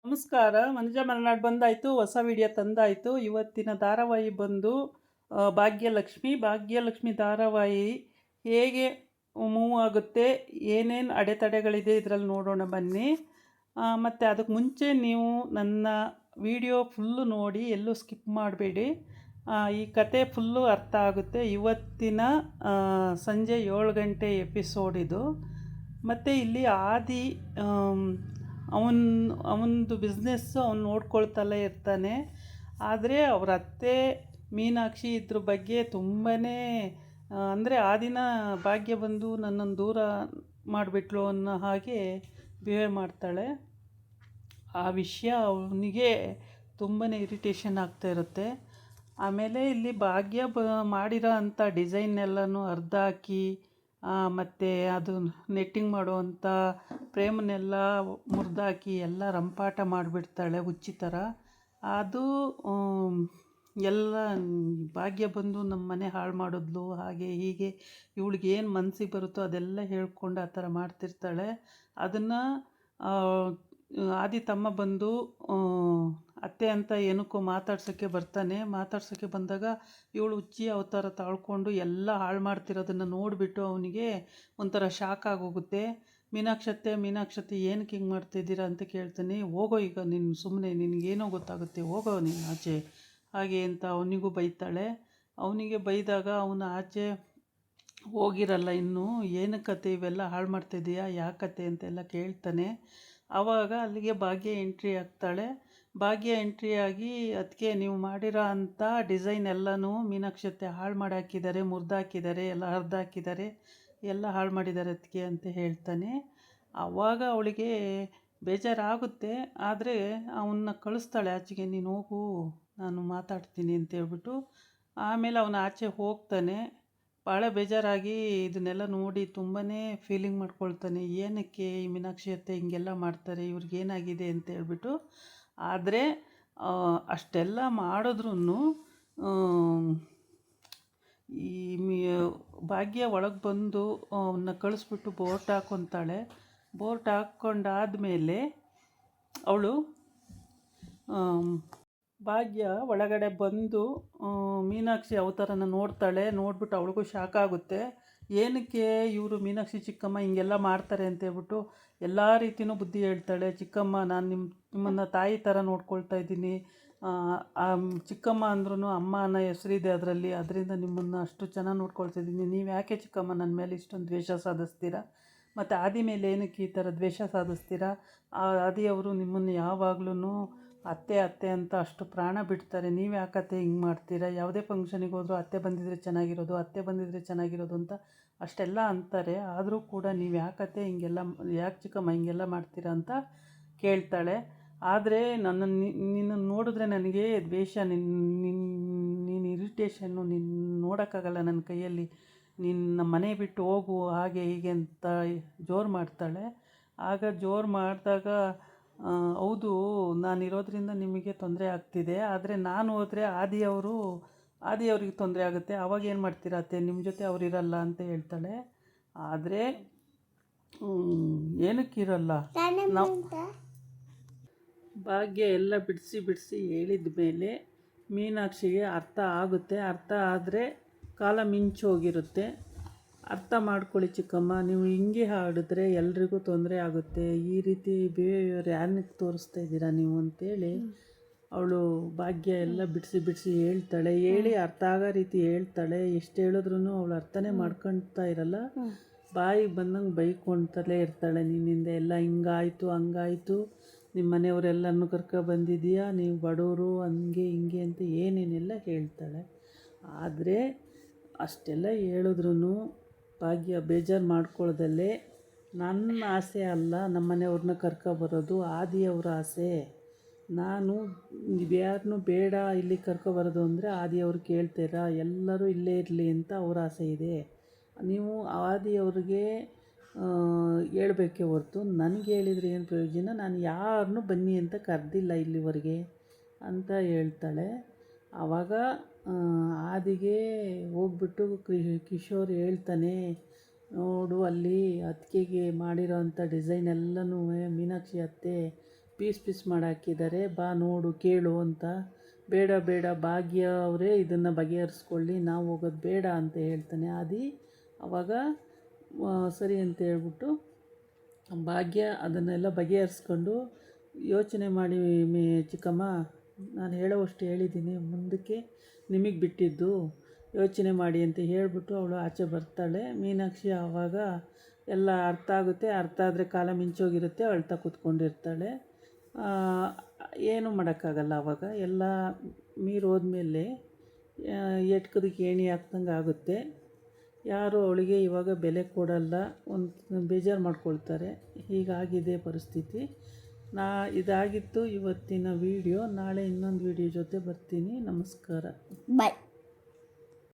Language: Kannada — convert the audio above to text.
ನಮಸ್ಕಾರ. ಮನುಜ ಮಲೆನಾಡು ಬಂದಾಯಿತು, ಹೊಸ ವಿಡಿಯೋ ತಂದಾಯಿತು. ಇವತ್ತಿನ ಧಾರಾವಾಹಿ ಬಂದು ಭಾಗ್ಯಲಕ್ಷ್ಮಿ ಧಾರಾವಾಹಿ ಹೇಗೆ ಮೂವ್ ಆಗುತ್ತೆ, ಏನೇನು ಅಡೆತಡೆಗಳಿದೆ ಇದರಲ್ಲಿ ನೋಡೋಣ ಬನ್ನಿ. ಮತ್ತು ಅದಕ್ಕೆ ಮುಂಚೆ ನೀವು ನನ್ನ ವಿಡಿಯೋ ಫುಲ್ಲು ನೋಡಿ, ಎಲ್ಲೂ ಸ್ಕಿಪ್ ಮಾಡಬೇಡಿ. ಈ ಕತೆ ಫುಲ್ಲು ಅರ್ಥ ಆಗುತ್ತೆ. ಇವತ್ತಿನ ಸಂಜೆ 7 ಗಂಟೆ ಎಪಿಸೋಡ್ ಇದು. ಮತ್ತು ಇಲ್ಲಿ ಆದಿ ಅವನದು ಬಿಸ್ನೆಸ್ಸು ಅವನು ನೋಡ್ಕೊಳ್ತಲೇ ಇರ್ತಾನೆ. ಆದರೆ ಅವ್ರ ಅತ್ತೆ ಮೀನಾಕ್ಷಿ ಇದ್ರ ಬಗ್ಗೆ ತುಂಬಾ ಅಂದರೆ ಆದಿನ ಭಾಗ್ಯ ಬಂದು ನನ್ನನ್ನು ದೂರ ಮಾಡಿಬಿಟ್ಲು ಅನ್ನೋ ಹಾಗೆ ಬಿಹೇವ್ ಮಾಡ್ತಾಳೆ. ಆ ವಿಷಯ ಅವನಿಗೆ ತುಂಬಾ ಇರಿಟೇಷನ್ ಆಗ್ತಾ ಇರುತ್ತೆ. ಆಮೇಲೆ ಇಲ್ಲಿ ಭಾಗ್ಯ ಮಾಡಿರೋ ಅಂಥ ಡಿಸೈನ್ನೆಲ್ಲನೂ ಅರ್ಧ ಹಾಕಿ ಮತ್ತು ಅದು ನೆಟ್ಟಿಂಗ್ ಮಾಡುವಂಥ ಫ್ರೇಮನ್ನೆಲ್ಲ ಮುರಿದಾಕಿ ಎಲ್ಲ ರಂಪಾಟ ಮಾಡಿಬಿಡ್ತಾಳೆ ಹುಚ್ಚಿ ಥರ. ಅದು ಎಲ್ಲ ಭಾಗ್ಯ ಬಂದು ನಮ್ಮ ಮನೆ ಹಾಳು ಮಾಡಿದ್ಲು, ಹಾಗೆ ಹೀಗೆ ಇವಳಿಗೆ ಏನು ಮನಸ್ಸಿಗೆ ಬರುತ್ತೋ ಅದೆಲ್ಲ ಹೇಳ್ಕೊಂಡು ಆ ಥರ ಮಾಡ್ತಿರ್ತಾಳೆ. ಅದನ್ನು ಆದಿ ತಮ್ಮ ಬಂದು ಅತ್ತೆ ಅಂತ ಏನಕ್ಕೋ ಮಾತಾಡ್ಸೋಕ್ಕೆ ಬರ್ತಾನೆ. ಮಾತಾಡ್ಸೋಕ್ಕೆ ಬಂದಾಗ ಇವಳು ಹುಚ್ಚಿ ಅವತಾರ ತಾಳ್ಕೊಂಡು ಎಲ್ಲ ಹಾಳು ಮಾಡ್ತಿರೋದನ್ನು ನೋಡಿಬಿಟ್ಟು ಅವನಿಗೆ ಒಂಥರ ಶಾಕ್ ಆಗೋಗುತ್ತೆ. ಮೀನಾಕ್ಷತೆ ಏನಕ್ಕೆ ಹಿಂಗೆ ಮಾಡ್ತಿದ್ದೀರಾ ಅಂತ ಕೇಳ್ತಾನೆ. ಹೋಗೋ ಈಗ ನೀನು ಸುಮ್ಮನೆ, ನಿನಗೇನೋ ಗೊತ್ತಾಗುತ್ತೆ, ಹೋಗೋ ನೀನು ಆಚೆ ಹಾಗೆ ಅಂತ ಅವನಿಗೂ ಬೈತಾಳೆ. ಅವನಿಗೆ ಬೈದಾಗ ಅವನು ಆಚೆ ಹೋಗಿರಲ್ಲ ಇನ್ನೂ. ಏನಕ್ಕತ್ತೆ ಇವೆಲ್ಲ ಹಾಳು ಮಾಡ್ತಿದ್ದೀಯಾ, ಯಾಕತ್ತೆ ಅಂತೆಲ್ಲ ಕೇಳ್ತಾನೆ. ಆವಾಗ ಅಲ್ಲಿಗೆ ಭಾಗ್ಯ ಎಂಟ್ರಿ ಆಗ್ತಾಳೆ. ಭಾಗ್ಯ ಎಂಟ್ರಿ ಆಗಿ ಅದಕ್ಕೆ ನೀವು ಮಾಡಿರೋ ಅಂಥ ಡಿಸೈನ್ ಎಲ್ಲನೂ ಮೀನಾಕ್ಷತೆ ಹಾಳು ಮಾಡಿ ಹಾಕಿದ್ದಾರೆ, ಮುರಿದಾಕಿದ್ದಾರೆ, ಎಲ್ಲ ಹರಿದು ಹಾಕಿದ್ದಾರೆ, ಎಲ್ಲ ಹಾಳು ಮಾಡಿದ್ದಾರೆ ಅದಕ್ಕೆ ಅಂತ ಹೇಳ್ತಾನೆ. ಆವಾಗ ಅವಳಿಗೆ ಬೇಜಾರಾಗುತ್ತೆ. ಆದರೆ ಅವನ್ನ ಕಳಿಸ್ತಾಳೆ ಆಚೆಗೆ, ನೀನು ಹೋಗು ನಾನು ಮಾತಾಡ್ತೀನಿ ಅಂತೇಳ್ಬಿಟ್ಟು. ಆಮೇಲೆ ಅವನು ಆಚೆ ಹೋಗ್ತಾನೆ. ಭಾಳ ಬೇಜಾರಾಗಿ ಇದನ್ನೆಲ್ಲ ನೋಡಿ ತುಂಬಾ ಫೀಲಿಂಗ್ ಮಾಡ್ಕೊಳ್ತಾನೆ. ಏನಕ್ಕೆ ಈ ಮೀನಾಕ್ಷಿ ಅತ್ತೆ ಹಿಂಗೆಲ್ಲ ಮಾಡ್ತಾರೆ, ಇವ್ರಿಗೇನಾಗಿದೆ ಅಂತ ಹೇಳ್ಬಿಟ್ಟು. ಆದರೆ ಅಷ್ಟೆಲ್ಲ ಮಾಡಿದ್ರೂ ಈ ಭಾಗ್ಯ ಒಳಗೆ ಬಂದು ಅವನ್ನ ಕಳಿಸ್ಬಿಟ್ಟು ಬೋರ್ಟ್ ಹಾಕ್ಕೊತಾಳೆ. ಬೋರ್ಟ್ ಹಾಕ್ಕೊಂಡಾದಮೇಲೆ ಅವಳು ಭಾಗ್ಯ ಒಳಗಡೆ ಬಂದು ಮೀನಾಕ್ಷಿ ಅವತಾರನ ನೋಡ್ತಾಳೆ. ನೋಡ್ಬಿಟ್ಟು ಅವಳಿಗೂ ಶಾಕ್ ಆಗುತ್ತೆ. ಏನಕ್ಕೆ ಇವರು ಮೀನಾಕ್ಷಿ ಚಿಕ್ಕಮ್ಮ ಹಿಂಗೆಲ್ಲ ಮಾಡ್ತಾರೆ ಅಂತೇಳ್ಬಿಟ್ಟು ಎಲ್ಲ ರೀತಿಯೂ ಬುದ್ಧಿ ಹೇಳ್ತಾಳೆ. ಚಿಕ್ಕಮ್ಮ, ನಾನು ನಿಮ್ಮನ್ನು ತಾಯಿ ಥರ ನೋಡ್ಕೊಳ್ತಾ ಇದ್ದೀನಿ. ಚಿಕ್ಕಮ್ಮ ಅಂದ್ರೂ ಅಮ್ಮ ಅನ್ನೋ ಹೆಸರಿದೆ ಅದರಲ್ಲಿ, ಅದರಿಂದ ನಿಮ್ಮನ್ನು ಅಷ್ಟು ಚೆನ್ನಾಗಿ ನೋಡ್ಕೊಳ್ತಿದ್ದೀನಿ. ನೀವು ಯಾಕೆ ಚಿಕ್ಕಮ್ಮ ನನ್ನ ಮೇಲೆ ಇಷ್ಟೊಂದು ದ್ವೇಷ ಸಾಧಿಸ್ತೀರಾ? ಮತ್ತು ಆದಿ ಮೇಲೆ ಏನಕ್ಕೆ ಈ ಥರ ದ್ವೇಷ ಸಾಧಿಸ್ತೀರಾ? ಆದಿಯವರು ನಿಮ್ಮನ್ನು ಯಾವಾಗ್ಲೂ ಅತ್ತೆ ಅತ್ತೆ ಅಂತ ಅಷ್ಟು ಪ್ರಾಣ ಬಿಡ್ತಾರೆ. ನೀವು ಯಾಕತ್ತೆ ಹಿಂಗೆ ಮಾಡ್ತೀರಾ? ಯಾವುದೇ ಫಂಕ್ಷನಿಗೆ ಹೋದರೂ ಅತ್ತೆ ಬಂದಿದ್ದರೆ ಚೆನ್ನಾಗಿರೋದು, ಅತ್ತೆ ಬಂದಿದ್ದರೆ ಚೆನ್ನಾಗಿರೋದು ಅಂತ ಅಷ್ಟೆಲ್ಲ ಅಂತಾರೆ. ಆದರೂ ಕೂಡ ನೀವು ಯಾಕತ್ತೆ ಹಿಂಗೆಲ್ಲ, ಯಾಕೆ ಚಿಕ್ಕಮ್ಮ ಹಿಂಗೆಲ್ಲ ಮಾಡ್ತೀರಾ ಅಂತ ಕೇಳ್ತಾಳೆ. ಆದರೆ ನಿನ್ನನ್ನು ನೋಡಿದ್ರೆ ನನಗೆ ದ್ವೇಷ, ನೀನು ಇರಿಟೇಷನ್ನು, ನೋಡೋಕ್ಕಾಗಲ್ಲ ನನ್ನ ಕೈಯಲ್ಲಿ, ನಿನ್ನ ಮನೆ ಬಿಟ್ಟು ಹೋಗು ಹಾಗೆ ಹೀಗೆ ಅಂತ ಜೋರು ಮಾಡ್ತಾಳೆ. ಆಗ ಜೋರು ಮಾಡಿದಾಗ, ಹೌದು ನಾನಿರೋದ್ರಿಂದ ನಿಮಗೆ ತೊಂದರೆ ಆಗ್ತಿದೆ, ಆದರೆ ನಾನು ಹೋದರೆ ಆದಿಯವ್ರಿಗೆ ತೊಂದರೆ ಆಗುತ್ತೆ, ಆವಾಗ ಏನು ಮಾಡ್ತೀರಾ ಅತ್ತೆ, ನಿಮ್ಮ ಜೊತೆ ಅವರಿರಲ್ಲ ಅಂತ ಹೇಳ್ತಾಳೆ. ಆದರೆ ಏನಕ್ಕಿರಲ್ಲ, ನಾವು ಭಾಗ್ಯ ಎಲ್ಲ ಬಿಡಿಸಿ ಹೇಳಿದ ಮೇಲೆ ಮೀನಾಕ್ಷಿಗೆ ಅರ್ಥ ಆಗುತ್ತೆ. ಅರ್ಥ ಆದರೆ ಕಾಲ ಮಿಂಚೋಗಿರುತ್ತೆ. ಅರ್ಥ ಮಾಡ್ಕೊಳ್ಳಿ ಚಿಕ್ಕಮ್ಮ, ನೀವು ಹಿಂಗೆ ಹಾಡಿದ್ರೆ ಎಲ್ರಿಗೂ ತೊಂದರೆ ಆಗುತ್ತೆ, ಈ ರೀತಿ ಬಿಹೇವಿಯರ್ ಯಾರನ್ನಕ್ಕೆ ತೋರಿಸ್ತಾ ಇದ್ದೀರಾ ನೀವು ಅಂತೇಳಿ ಅವಳು ಭಾಗ್ಯ ಎಲ್ಲ ಬಿಡಿಸಿ ಹೇಳ್ತಾಳೆ. ಹೇಳಿ ಅರ್ಥ ಆಗೋ ರೀತಿ ಹೇಳ್ತಾಳೆ. ಎಷ್ಟು ಹೇಳಿದ್ರೂ ಅವಳು ಅರ್ಥನೇ ಮಾಡ್ಕೊಳ್ತಾ ಇರಲ್ಲ. ಬಾಯಿಗೆ ಬಂದಂಗೆ ಬೈಕೊಳ್ತಲೇ ಇರ್ತಾಳೆ. ನಿನ್ನಿಂದ ಎಲ್ಲ ಹಿಂಗಾಯಿತು ಹಂಗಾಯಿತು, ನಿಮ್ಮ ಮನೆಯವರೆಲ್ಲನೂ ಬಂದಿದ್ದೀಯಾ, ನೀವು ಬಡವರು ಹಂಗೆ ಹಿಂಗೆ ಅಂತ ಏನೇನೆಲ್ಲ ಹೇಳ್ತಾಳೆ. ಆದರೆ ಅಷ್ಟೆಲ್ಲ ಹೇಳಿದ್ರೂ ಭಾಗ್ಯ ಬೇಜಾರು ಮಾಡ್ಕೊಳ್ಳೋದಲ್ಲೇ, ನನ್ನ ಆಸೆ ಅಲ್ಲ ನಮ್ಮ ಮನೆಯವ್ರನ್ನ ಬರೋದು, ಆದಿಯವರ ಆಸೆ. ನಾನು ಯಾರನ್ನೂ ಬೇಡ ಇಲ್ಲಿ ಬರೋದು ಅಂದರೆ ಆದಿಯವ್ರು ಕೇಳ್ತೀರಾ, ಎಲ್ಲರೂ ಇಲ್ಲೇ ಇರಲಿ ಅಂತ ಅವ್ರ ಆಸೆ ಇದೆ. ನೀವು ಆದಿಯವ್ರಿಗೆ ಹೇಳ್ಬೇಕೇ ಹೊರತು ನನಗೆ ಹೇಳಿದರೆ ಏನು ಪ್ರಯೋಜನ, ನಾನು ಯಾರನ್ನೂ ಬನ್ನಿ ಅಂತ ಕರೆದಿಲ್ಲ ಇಲ್ಲಿವರೆಗೆ ಅಂತ ಹೇಳ್ತಾಳೆ. ಆವಾಗ ಆದಿಗೆ ಹೋಗ್ಬಿಟ್ಟು ಕಿಶೋರ್ ಹೇಳ್ತಾನೆ, ನೋಡು ಅಲ್ಲಿ ಅತ್ತಿಗೆಗೆ ಮಾಡಿರೋ ಅಂಥ ಡಿಸೈನ್ ಎಲ್ಲನೂ ಮೀನಾಕ್ಷಿ ಅತ್ತೆ ಪೀಸ್ ಮಾಡಿ ಹಾಕಿದ್ದಾರೆ. ಬಾ ನೋಡು ಕೇಳು ಅಂತ. ಬೇಡ ಬೇಡ, ಭಾಗ್ಯ ಅವರೇ ಇದನ್ನು ಬಗೆಹರಿಸ್ಕೊಳ್ಳಿ, ನಾವು ಹೋಗೋದು ಬೇಡ ಅಂತ ಹೇಳ್ತಾನೆ ಆದಿ. ಆವಾಗ ಸರಿ ಅಂತ ಹೇಳ್ಬಿಟ್ಟು ಭಾಗ್ಯ ಅದನ್ನೆಲ್ಲ ಬಗೆಹರಿಸ್ಕೊಂಡು, ಯೋಚನೆ ಮಾಡಿ ಚಿಕ್ಕಮ್ಮ, ನಾನು ಹೇಳೋವಷ್ಟು ಹೇಳಿದ್ದೀನಿ, ಮುಂದಕ್ಕೆ ನಿಮಗೆ ಬಿಟ್ಟಿದ್ದು, ಯೋಚನೆ ಮಾಡಿ ಅಂತ ಹೇಳ್ಬಿಟ್ಟು ಅವಳು ಆಚೆ ಬರ್ತಾಳೆ. ಮೀನಾಕ್ಷಿ ಆವಾಗ ಎಲ್ಲ ಅರ್ಥ ಆಗುತ್ತೆ. ಅರ್ಥ ಆದರೆ ಕಾಲ ಮಿಂಚೋಗಿರುತ್ತೆ, ಅಳ್ತಾ ಕೂತ್ಕೊಂಡಿರ್ತಾಳೆ. ಏನೂ ಮಾಡೋಕ್ಕಾಗಲ್ಲ. ಆವಾಗ ಎಲ್ಲ ಮೀರೋದ್ಮೇಲೆ ಎಟ್ಕದಕ್ಕೆ ಏಣಿ ಹಾಕ್ದಂಗೆ ಆಗುತ್ತೆ. ಯಾರು ಅವಳಿಗೆ ಇವಾಗ ಬೆಲೆ ಕೊಡಲ್ಲ, ಒಂದು ಬೇಜಾರು ಮಾಡ್ಕೊಳ್ತಾರೆ. ಹೀಗಾಗಿದೆ ಪರಿಸ್ಥಿತಿ. ಇದಾಗಿತ್ತು ಇವತ್ತಿನ ವಿಡಿಯೋ. ನಾಳೆ ಇನ್ನೊಂದು ವಿಡಿಯೋ ಜೊತೆ ಬರ್ತೀನಿ. ನಮಸ್ಕಾರ. ಬಾಯ್.